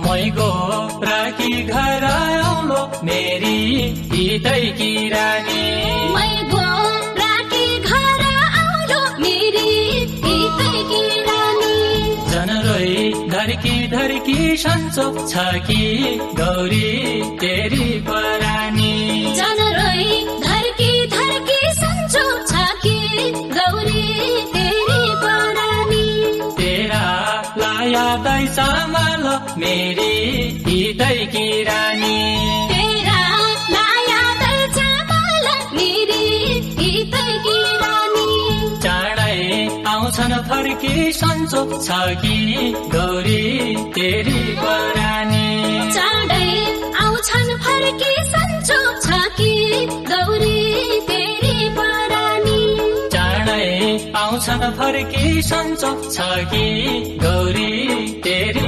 मैगो राखी घर आउलो मेरी हितैकी रानी मैगो राखी घर आउलो मेरी हितैकी रानी जनरोई धर्की धर्की सन्चो छ कि गौरी तेरी परानी जनरोई धर्की धर्की सन्चो छ कि गौरी तेरी परानी तेरा लाया दै सम्हाल मेरी हितैकी रानी तेरा लाया दै सम्हाल मेरी हितैकी रानी चाँडै आउँछन् फर्की सन्चो छ कि गौरी तेरी परानी चाँडै आउँछन् फर्की सन्चो छ कि गौरी तेरी परानी चाँडै आउँछन् फर्की सन्चो छ कि गौरी तेरी